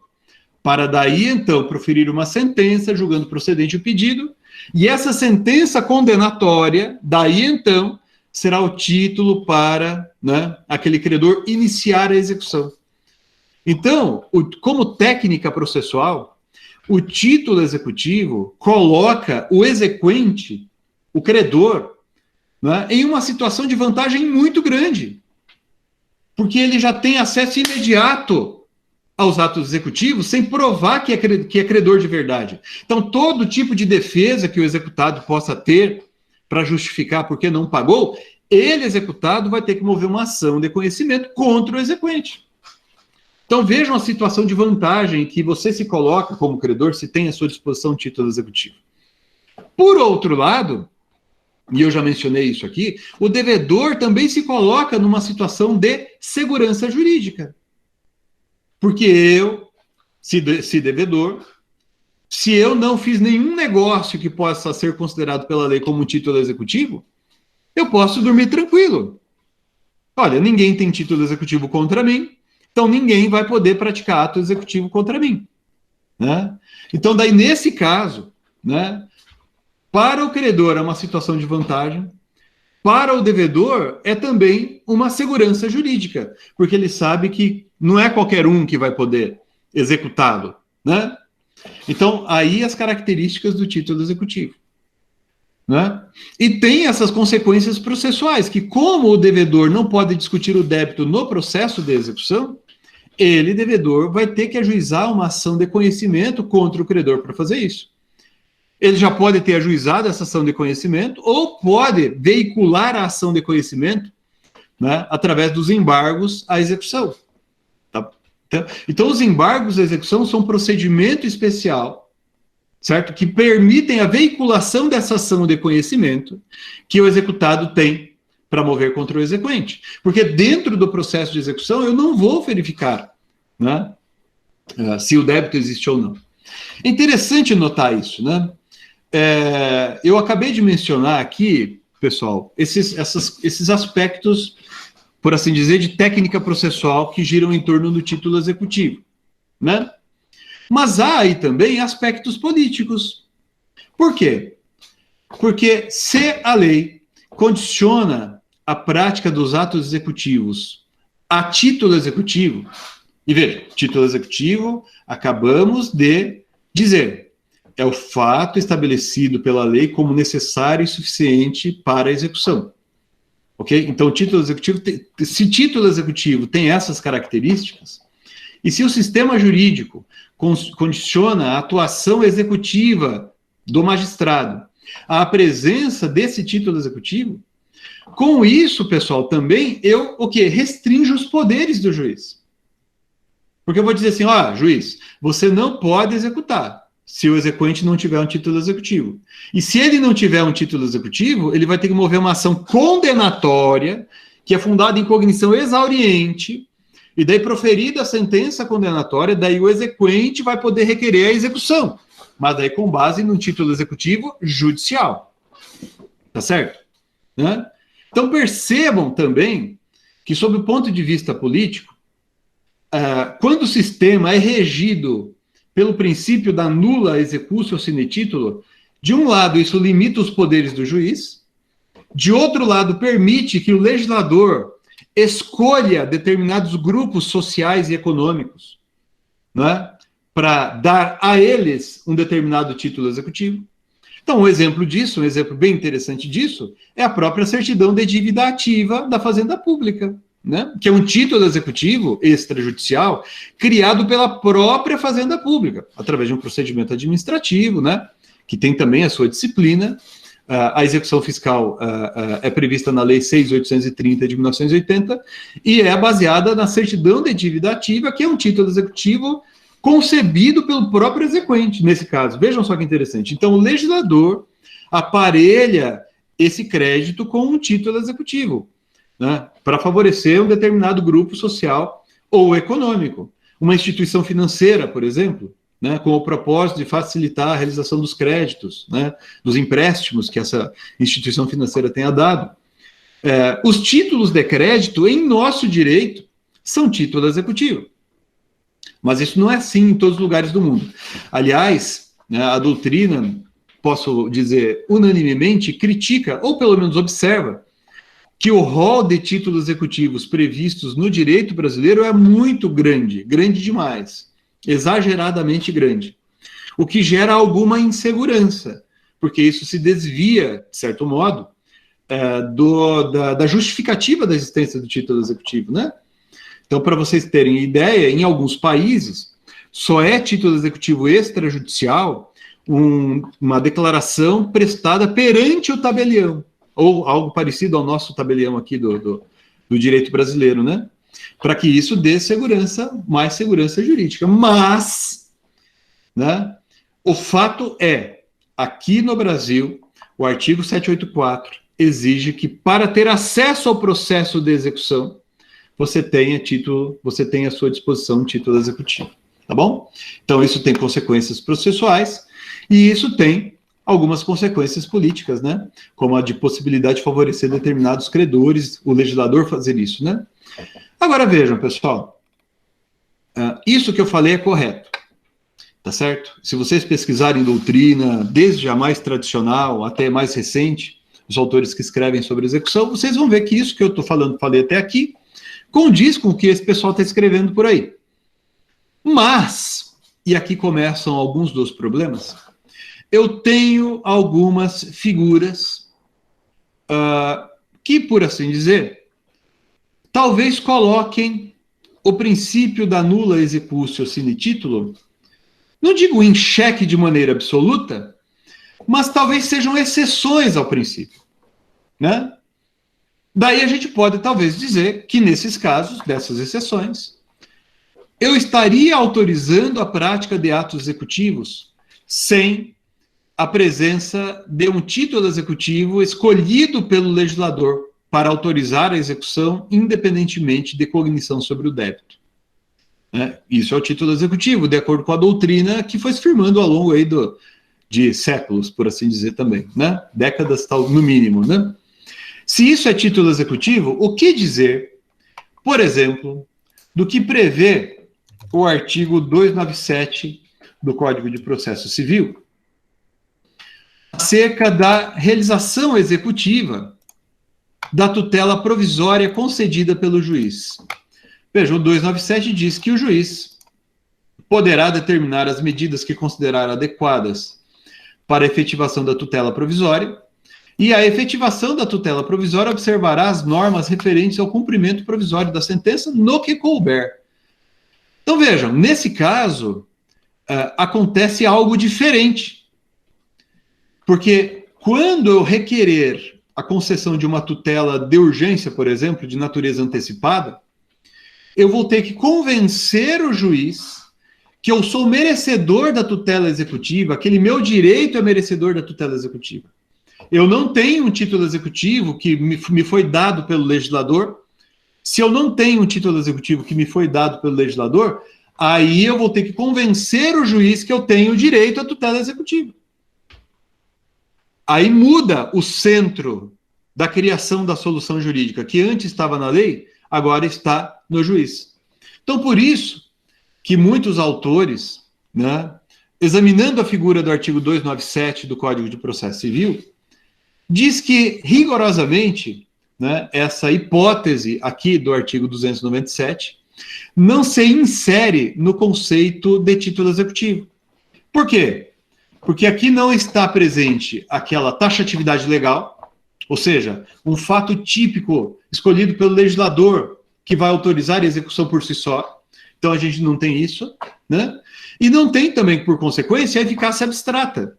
para daí, então, proferir uma sentença julgando procedente o pedido, e essa sentença condenatória, daí, então, será o título para, né, aquele credor iniciar a execução. Então, como técnica processual, o título executivo coloca o exequente, o credor, né, em uma situação de vantagem muito grande, porque ele já tem acesso imediato aos atos executivos sem provar que é credor de verdade. Então, todo tipo de defesa que o executado possa ter para justificar por que não pagou, ele, executado, vai ter que mover uma ação de conhecimento contra o exequente. Então, vejam a situação de vantagem que você se coloca como credor se tem à sua disposição título executivo. Por outro lado, e eu já mencionei isso aqui, o devedor também se coloca numa situação de segurança jurídica. Porque eu, se devedor, se eu não fiz nenhum negócio que possa ser considerado pela lei como título executivo, eu posso dormir tranquilo. Olha, ninguém tem título executivo contra mim, então ninguém vai poder praticar ato executivo contra mim. Né? Então, daí, nesse caso, né, para o credor é uma situação de vantagem, para o devedor é também uma segurança jurídica, porque ele sabe que não é qualquer um que vai poder executá-lo, né? Então, aí as características do título executivo, né? E tem essas consequências processuais, que como o devedor não pode discutir o débito no processo de execução, ele, devedor, vai ter que ajuizar uma ação de conhecimento contra o credor para fazer isso. Ele já pode ter ajuizado essa ação de conhecimento ou pode veicular a ação de conhecimento, né, através dos embargos à execução. Tá? Então, os embargos à execução são um procedimento especial, certo? Que permitem a veiculação dessa ação de conhecimento que o executado tem para mover contra o exequente. Porque dentro do processo de execução eu não vou verificar, né, se o débito existe ou não. É interessante notar isso, né? Eu acabei de mencionar aqui, pessoal, esses aspectos, por assim dizer, de técnica processual que giram em torno do título executivo, né? Mas há aí também aspectos políticos. Por quê? Porque se a lei condiciona a prática dos atos executivos a título executivo, e veja, título executivo, acabamos de dizer, é o fato estabelecido pela lei como necessário e suficiente para a execução. Ok? Então, título executivo, se título executivo tem essas características, e se o sistema jurídico condiciona a atuação executiva do magistrado à presença desse título executivo, com isso, pessoal, também eu, o quê? Restringo os poderes do juiz. Porque eu vou dizer assim, ó, juiz, você não pode executar se o exequente não tiver um título executivo. E se ele não tiver um título executivo, ele vai ter que mover uma ação condenatória, que é fundada em cognição exauriente, e daí proferida a sentença condenatória, daí o exequente vai poder requerer a execução, mas daí com base num título executivo judicial. Tá certo? Né? Então percebam também que, sob o ponto de vista político, quando o sistema é regido pelo princípio da nula executio sine titulo, de um lado isso limita os poderes do juiz, de outro lado permite que o legislador escolha determinados grupos sociais e econômicos, né, para dar a eles um determinado título executivo. Então, um exemplo disso, um exemplo bem interessante disso, é a própria certidão de dívida ativa da Fazenda Pública, né? Que é um título executivo extrajudicial criado pela própria Fazenda Pública, através de um procedimento administrativo, né? Que tem também a sua disciplina. A execução fiscal é prevista na Lei 6.830 de 1980 e é baseada na certidão de dívida ativa, que é um título executivo concebido pelo próprio exequente, nesse caso. Vejam só que interessante. Então, o legislador aparelha esse crédito com um título executivo, né, para favorecer um determinado grupo social ou econômico. Uma instituição financeira, por exemplo, né, com o propósito de facilitar a realização dos créditos, né, dos empréstimos que essa instituição financeira tenha dado. Os títulos de crédito, em nosso direito, são título executivo. Mas isso não é assim em todos os lugares do mundo. Aliás, né, a doutrina, posso dizer unanimemente, critica, ou pelo menos observa, que o rol de títulos executivos previstos no direito brasileiro é muito grande, grande demais, exageradamente grande, o que gera alguma insegurança, porque isso se desvia, de certo modo, da justificativa da existência do título executivo, né? Então, para vocês terem ideia, em alguns países, só é título executivo extrajudicial uma declaração prestada perante o tabelião. ou algo parecido ao nosso tabelião aqui do direito brasileiro, né? Para que isso dê segurança, mais segurança jurídica. Mas, né, o fato é, aqui no Brasil, o artigo 784 exige que, para ter acesso ao processo de execução, você tenha à sua disposição um título executivo, tá bom? Então, isso tem consequências processuais e isso tem algumas consequências políticas, né? Como a de possibilidade de favorecer determinados credores, o legislador fazer isso, né? Agora, vejam, pessoal, isso que eu falei é correto, tá certo? Se vocês pesquisarem doutrina, desde a mais tradicional até mais recente, os autores que escrevem sobre execução, vocês vão ver que isso que eu estou falando, falei até aqui, condiz com o que esse pessoal está escrevendo por aí. Mas, e aqui começam alguns dos problemas, eu tenho algumas figuras que, por assim dizer, talvez coloquem o princípio da nula executio sine titulo, não digo em xeque de maneira absoluta, mas talvez sejam exceções ao princípio, né? Daí a gente pode talvez dizer que nesses casos, dessas exceções, eu estaria autorizando a prática de atos executivos sem a presença de um título executivo escolhido pelo legislador para autorizar a execução independentemente de cognição sobre o débito. Isso é o título executivo, de acordo com a doutrina que foi se firmando ao longo aí de séculos, por assim dizer também, né? Décadas, tal, no mínimo, né? Se isso é título executivo, o que dizer, por exemplo, do que prevê o artigo 297 do Código de Processo Civil, acerca da realização executiva da tutela provisória concedida pelo juiz? Veja, o 297 diz que o juiz poderá determinar as medidas que considerar adequadas para a efetivação da tutela provisória, e a efetivação da tutela provisória observará as normas referentes ao cumprimento provisório da sentença no que couber. Então, vejam, nesse caso, acontece algo diferente. Porque quando eu requerer a concessão de uma tutela de urgência, por exemplo, de natureza antecipada, eu vou ter que convencer o juiz que eu sou merecedor da tutela executiva, aquele meu direito é merecedor da tutela executiva. Eu não tenho um título executivo que me foi dado pelo legislador. Se eu não tenho um título executivo que me foi dado pelo legislador, aí eu vou ter que convencer o juiz que eu tenho direito à tutela executiva. Aí muda o centro da criação da solução jurídica, que antes estava na lei, agora está no juiz. Então, por isso que muitos autores, né, examinando a figura do artigo 297 do Código de Processo Civil, diz que, rigorosamente, né, essa hipótese aqui do artigo 297 não se insere no conceito de título executivo. Por quê? Porque aqui não está presente aquela taxatividade legal, ou seja, um fato típico escolhido pelo legislador que vai autorizar a execução por si só. Então a gente não tem isso, né? E não tem também, por consequência, a eficácia abstrata.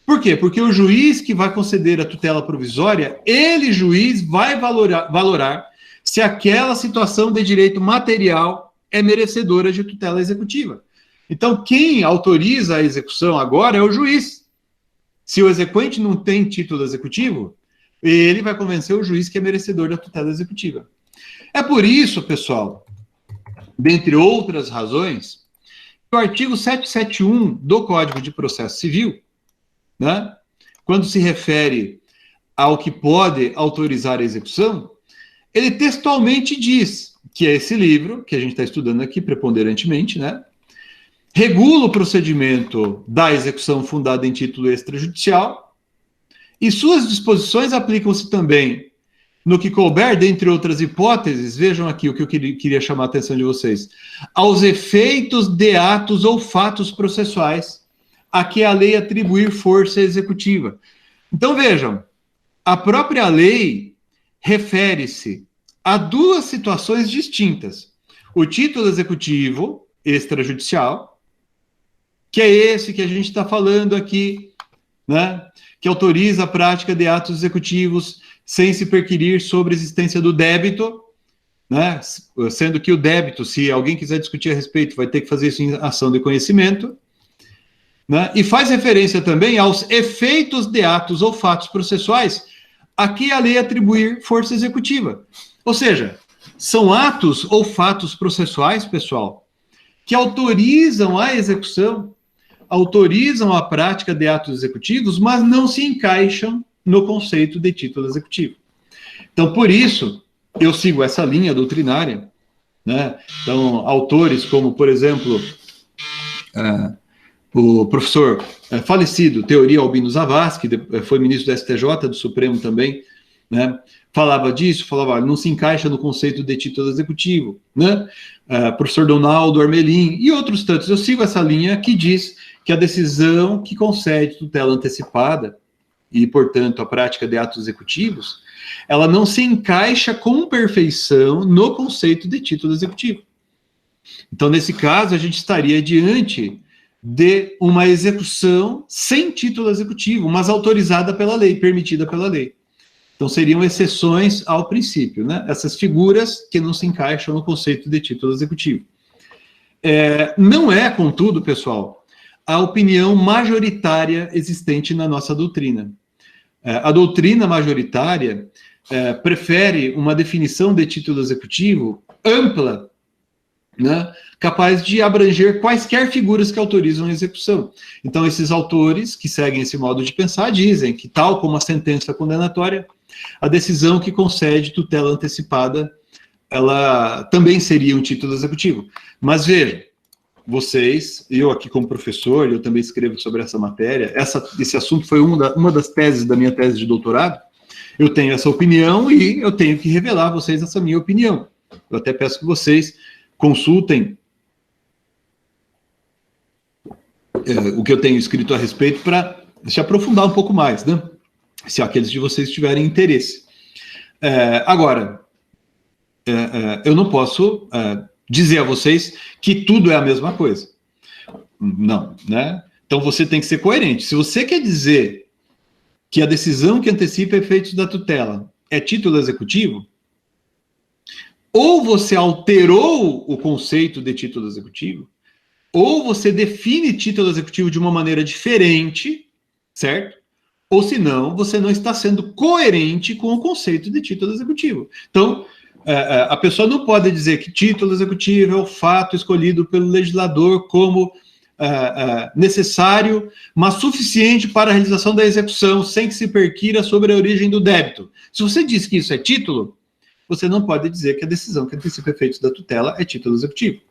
Por quê? Porque o juiz que vai conceder a tutela provisória, ele, juiz, vai valorar se aquela situação de direito material é merecedora de tutela executiva. Então, quem autoriza a execução agora é o juiz. Se o exequente não tem título executivo, ele vai convencer o juiz que é merecedor da tutela executiva. É por isso, pessoal, dentre outras razões, o artigo 771 do Código de Processo Civil, né, quando se refere ao que pode autorizar a execução, ele textualmente diz que é esse livro, que a gente está estudando aqui preponderantemente, né, regula o procedimento da execução fundada em título extrajudicial e suas disposições aplicam-se também no que couber, dentre outras hipóteses, vejam aqui o que eu queria chamar a atenção de vocês, aos efeitos de atos ou fatos processuais a que a lei atribuir força executiva. Então vejam, a própria lei refere-se a duas situações distintas. O título executivo extrajudicial, que é esse que a gente está falando aqui, né, que autoriza a prática de atos executivos sem se perquirir sobre a existência do débito, né, sendo que o débito, se alguém quiser discutir a respeito, vai ter que fazer isso em ação de conhecimento, né, e faz referência também aos efeitos de atos ou fatos processuais a que a lei atribuir força executiva. Ou seja, são atos ou fatos processuais, pessoal, que autorizam a execução, autorizam a prática de atos executivos, mas não se encaixam no conceito de título executivo. Então, por isso, eu sigo essa linha doutrinária, né? Então, autores como, por exemplo, o professor falecido Teori Albino Zavascki, que foi ministro do STJ, do Supremo também, né? Falava disso, falava, não se encaixa no conceito de título executivo, né? Professor Donaldo Armelin e outros tantos. Eu sigo essa linha que diz que a decisão que concede tutela antecipada e, portanto, a prática de atos executivos, ela não se encaixa com perfeição no conceito de título executivo. Então, nesse caso, a gente estaria diante de uma execução sem título executivo, mas autorizada pela lei, permitida pela lei. Então, seriam exceções ao princípio, né? Essas figuras que não se encaixam no conceito de título executivo. Não é, contudo, pessoal, a opinião majoritária existente na nossa doutrina. A doutrina majoritária prefere uma definição de título executivo ampla, né, capaz de abranger quaisquer figuras que autorizam a execução. Então, esses autores que seguem esse modo de pensar dizem que, tal como a sentença condenatória, a decisão que concede tutela antecipada, ela também seria um título executivo. Mas veja, vocês, eu aqui como professor, eu também escrevo sobre essa matéria, esse assunto foi uma das teses da minha tese de doutorado, eu tenho essa opinião e eu tenho que revelar a vocês essa minha opinião. Eu até peço que vocês consultem o que eu tenho escrito a respeito para se aprofundar um pouco mais, né? Se aqueles de vocês tiverem interesse. Agora, eu não posso dizer a vocês que tudo é a mesma coisa. Não, né? Então você tem que ser coerente. Se você quer dizer que a decisão que antecipa efeitos da tutela é título executivo, ou você alterou o conceito de título executivo, ou você define título executivo de uma maneira diferente, certo? Ou senão, você não está sendo coerente com o conceito de título executivo. Então, a pessoa não pode dizer que título executivo é o fato escolhido pelo legislador como necessário, mas suficiente para a realização da execução, sem que se perquira sobre a origem do débito. Se você diz que isso é título, você não pode dizer que a decisão que antecipa efeitos da tutela é título executivo.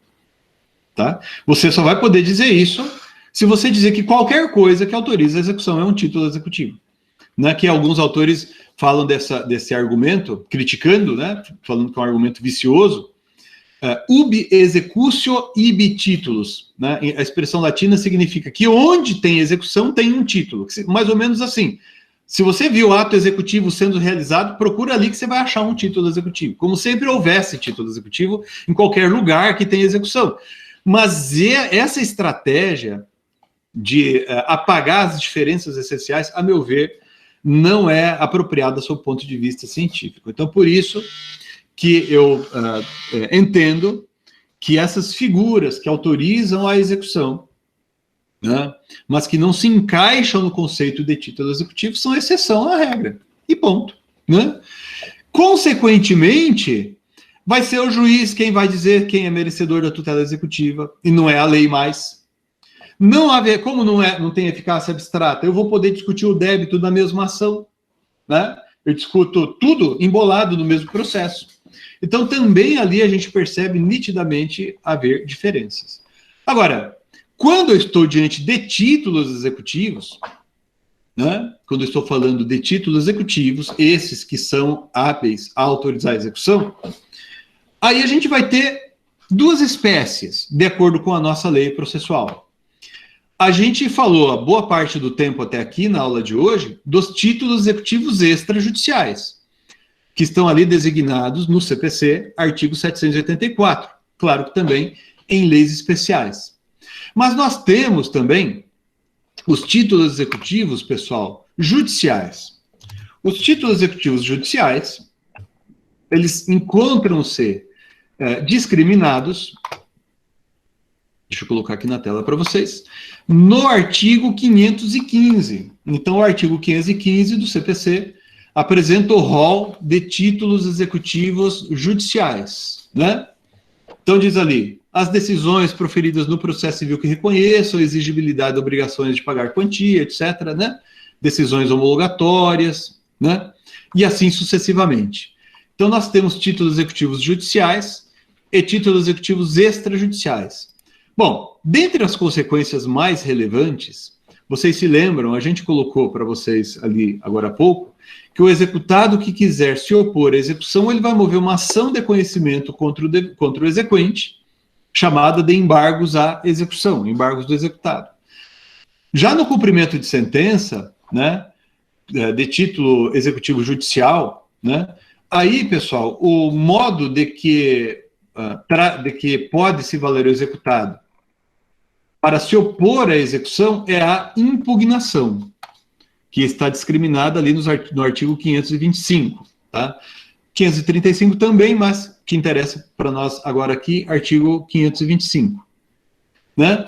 Tá? Você só vai poder dizer isso se você dizer que qualquer coisa que autoriza a execução é um título executivo. Né? Que alguns autores falam desse argumento, criticando, né? Falando que é um argumento vicioso, ubi executio ibi titulus. Né? A expressão latina significa que onde tem execução tem um título. Mais ou menos assim. Se você viu o ato executivo sendo realizado, procura ali que você vai achar um título executivo. Como sempre houvesse título executivo em qualquer lugar que tenha execução. Mas essa estratégia de apagar as diferenças essenciais, a meu ver, não é apropriada sob o ponto de vista científico. Então, por isso que eu entendo que essas figuras que autorizam a execução, né, mas que não se encaixam no conceito de título executivo, são exceção à regra. E ponto. Né? Consequentemente, vai ser o juiz quem vai dizer quem é merecedor da tutela executiva, e não é a lei mais. Como não tem eficácia abstrata, eu vou poder discutir o débito da mesma ação. Né? Eu discuto tudo embolado no mesmo processo. Então, também ali a gente percebe nitidamente haver diferenças. Agora, quando eu estou diante de títulos executivos, né, quando eu estou falando de títulos executivos, esses que são hábeis a autorizar a execução, aí a gente vai ter duas espécies, de acordo com a nossa lei processual. A gente falou a boa parte do tempo até aqui, na aula de hoje, dos títulos executivos extrajudiciais, que estão ali designados no CPC, artigo 784. Claro que também em leis especiais. Mas nós temos também os títulos executivos, pessoal, judiciais. Os títulos executivos judiciais, eles encontram-se discriminados, deixa eu colocar aqui na tela para vocês, no artigo 515. Então, o artigo 515 do CPC apresenta o rol de títulos executivos judiciais, né? Então, diz ali, as decisões proferidas no processo civil que reconheçam a exigibilidade de obrigações de pagar quantia, etc., né? Decisões homologatórias, né? E assim sucessivamente. Então, nós temos títulos executivos judiciais e títulos executivos extrajudiciais. Bom, dentre as consequências mais relevantes, vocês se lembram, a gente colocou para vocês ali agora há pouco, que o executado que quiser se opor à execução, ele vai mover uma ação de conhecimento contra o exequente, chamada de embargos à execução, embargos do executado. Já no cumprimento de sentença, né, de título executivo judicial, né, aí, pessoal, o modo de que pode se valer o executado para se opor à execução é a impugnação, que está discriminada ali no artigo 525, tá? 535 também, mas que interessa para nós agora aqui, artigo 525, né?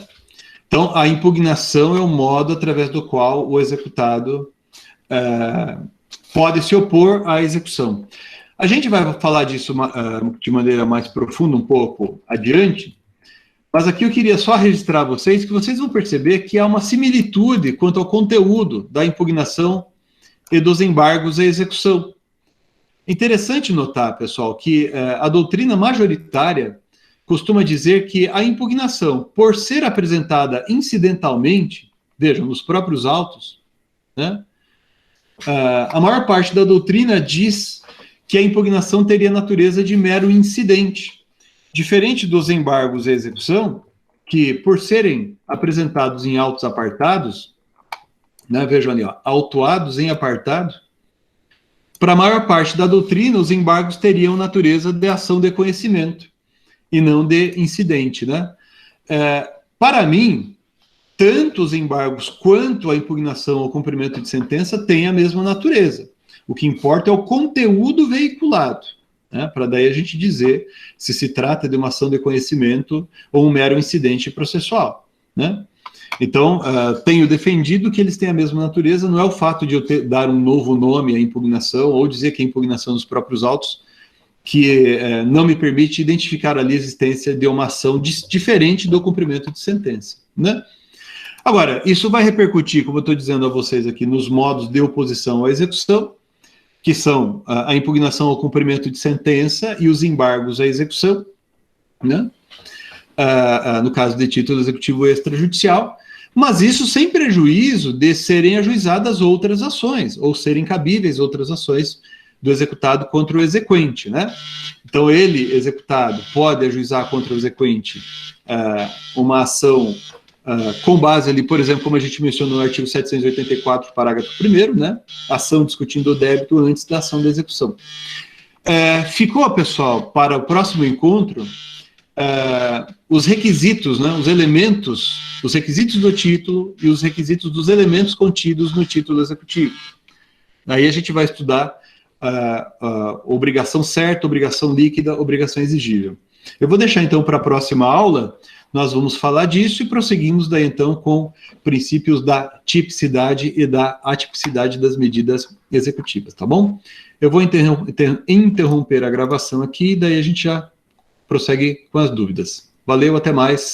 Então, a impugnação é o modo através do qual o executado pode se opor à execução. A gente vai falar disso de maneira mais profunda um pouco adiante, mas aqui eu queria só registrar a vocês que vocês vão perceber que há uma similitude quanto ao conteúdo da impugnação e dos embargos à execução. Interessante notar, pessoal, que a doutrina majoritária costuma dizer que a impugnação, por ser apresentada incidentalmente, vejam, nos próprios autos, né, a maior parte da doutrina diz que a impugnação teria natureza de mero incidente, diferente dos embargos à execução, que, por serem apresentados em autos apartados, né, vejam ali, ó, autuados em apartado, para a maior parte da doutrina, os embargos teriam natureza de ação de conhecimento e não de incidente, né? Para mim, tanto os embargos quanto a impugnação ao cumprimento de sentença têm a mesma natureza. O que importa é o conteúdo veiculado, né? Para daí a gente dizer se trata de uma ação de conhecimento ou um mero incidente processual, né? Então, tenho defendido que eles têm a mesma natureza, não é o fato de eu dar um novo nome à impugnação ou dizer que a impugnação dos próprios autos que não me permite identificar ali a existência de uma ação diferente do cumprimento de sentença, né? Agora, isso vai repercutir, como eu estou dizendo a vocês aqui, nos modos de oposição à execução, que são a impugnação ao cumprimento de sentença e os embargos à execução, né? No caso de título executivo extrajudicial, mas isso sem prejuízo de serem ajuizadas outras ações, ou serem cabíveis outras ações do executado contra o exequente, né? Então, ele, executado, pode ajuizar contra o exequente uma ação com base ali, por exemplo, como a gente mencionou no artigo 784, parágrafo 1º, né? Ação discutindo o débito antes da ação da execução. Ficou, pessoal, para o próximo encontro, os requisitos, né, os requisitos do título e os requisitos dos elementos contidos no título executivo. Aí a gente vai estudar obrigação certa, obrigação líquida, obrigação exigível. Eu vou deixar então para a próxima aula, nós vamos falar disso e prosseguimos daí então com princípios da tipicidade e da atipicidade das medidas executivas, tá bom? Eu vou interromper a gravação aqui, daí a gente já prossegue com as dúvidas. Valeu, até mais.